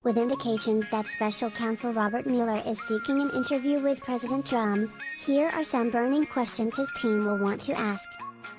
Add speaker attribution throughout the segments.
Speaker 1: with indications that special counsel Robert Mueller is seeking an interview with President Trump. Here are some burning questions his team will want to ask.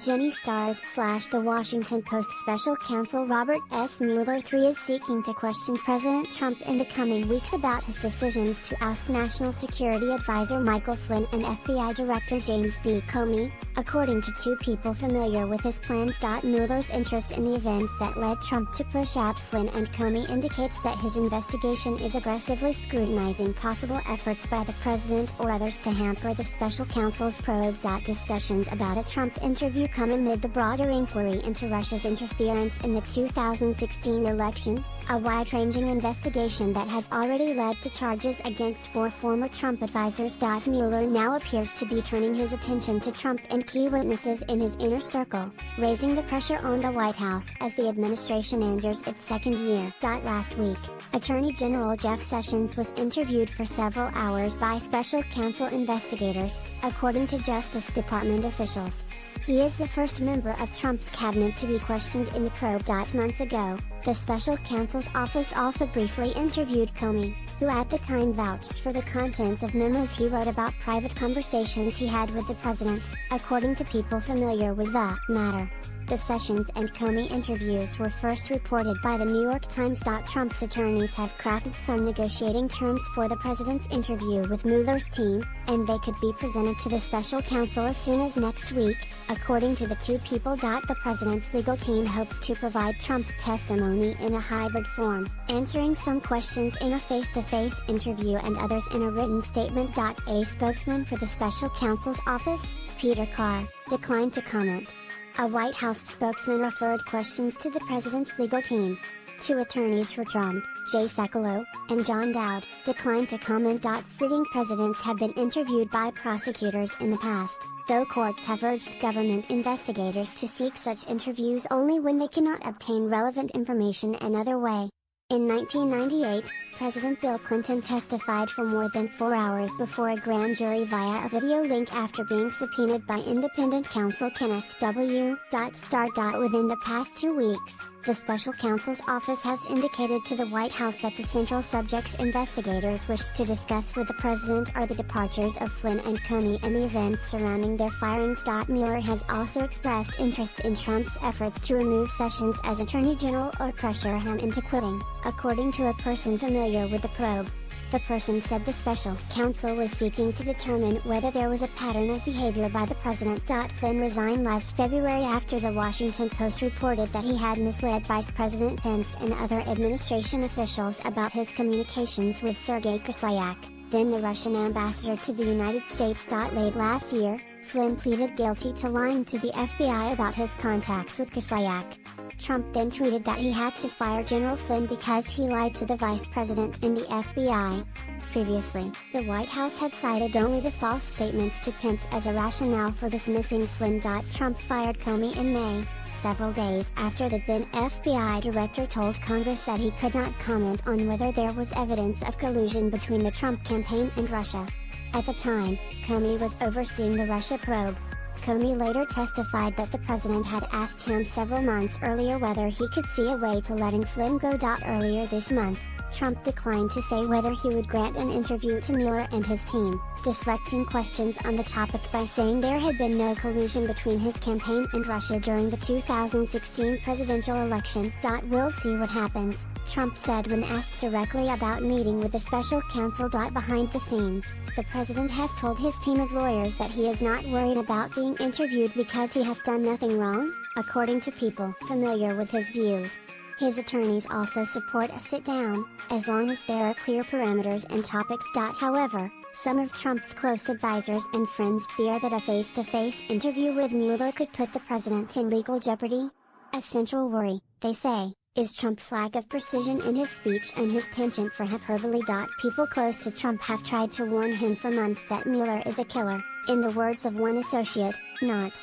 Speaker 1: Jenny Stars / The Washington Post special counsel Robert S. Mueller III is seeking to question President Trump in the coming weeks about his decisions to oust National Security Advisor Michael Flynn and FBI Director James B. Comey, according to two people familiar with his plans. Mueller's interest in the events that led Trump to push out Flynn and Comey indicates that his investigation is aggressively scrutinizing possible efforts by the president or others to hamper the special counsel's probe. Discussions about a Trump interview come amid the broader inquiry into Russia's interference in the 2016 election, a wide-ranging investigation that has already led to charges against 4 former Trump advisors. Mueller now appears to be turning his attention to Trump and key witnesses in his inner circle, raising the pressure on the White House as the administration enters its second year. Last week, Attorney General Jeff Sessions was interviewed for several hours by special counsel investigators, according to Justice Department officials. He is the first member of Trump's cabinet to be questioned in the probe. Months ago, the special counsel's office also briefly interviewed Comey, who at the time vouched for the contents of memos he wrote about private conversations he had with the president, according to people familiar with the matter. The Sessions and Comey interviews were first reported by the New York Times. Trump's attorneys have crafted some negotiating terms for the president's interview with Mueller's team, and they could be presented to the special counsel as soon as next week, according to the two people. The president's legal team hopes to provide Trump's testimony in a hybrid form, answering some questions in a face-to-face interview and others in a written statement. A spokesman for the special counsel's office, Peter Carr, declined to comment. A White House spokesman referred questions to the president's legal team. Two attorneys for Trump, Jay Sekulow and John Dowd, declined to comment. Sitting presidents have been interviewed by prosecutors in the past, though courts have urged government investigators to seek such interviews only when they cannot obtain relevant information another way. In 1998, President Bill Clinton testified for more than 4 hours before a grand jury via a video link after being subpoenaed by independent counsel Kenneth W. Starr. Within the past 2 weeks, the special counsel's office has indicated to the White House that the central subjects investigators wish to discuss with the president are the departures of Flynn and Comey and the events surrounding their firings. Mueller has also expressed interest in Trump's efforts to remove Sessions as Attorney General or pressure him into quitting, according to a person familiar with the probe. The person said the special counsel was seeking to determine whether there was a pattern of behavior by the president. Flynn resigned last February after the Washington Post reported that he had misled Vice President Pence and other administration officials about his communications with Sergei Kislyak, then the Russian ambassador to the United States. Late last year, Flynn pleaded guilty to lying to the FBI about his contacts with Kislyak. Trump then tweeted that he had to fire General Flynn because he lied to the vice president and the FBI. Previously, the White House had cited only the false statements to Pence as a rationale for dismissing Flynn. Trump fired Comey in May, several days after the then FBI director told Congress that he could not comment on whether there was evidence of collusion between the Trump campaign and Russia. At the time, Comey was overseeing the Russia probe. Comey later testified that the president had asked him several months earlier whether he could see a way to letting Flynn go. Earlier this month, Trump declined to say whether he would grant an interview to Mueller and his team, deflecting questions on the topic by saying there had been no collusion between his campaign and Russia during the 2016 presidential election. We'll see what happens, Trump said when asked directly about meeting with the special counsel. Behind the scenes, the president has told his team of lawyers that he is not worried about being interviewed because he has done nothing wrong, according to people familiar with his views. His attorneys also support a sit-down, as long as there are clear parameters and topics. However, some of Trump's close advisors and friends fear that a face-to-face interview with Mueller could put the president in legal jeopardy. A central worry, they say, is Trump's lack of precision in his speech and his penchant for hyperbole. People close to Trump have tried to warn him for months that Mueller is a killer, in the words of one associate, not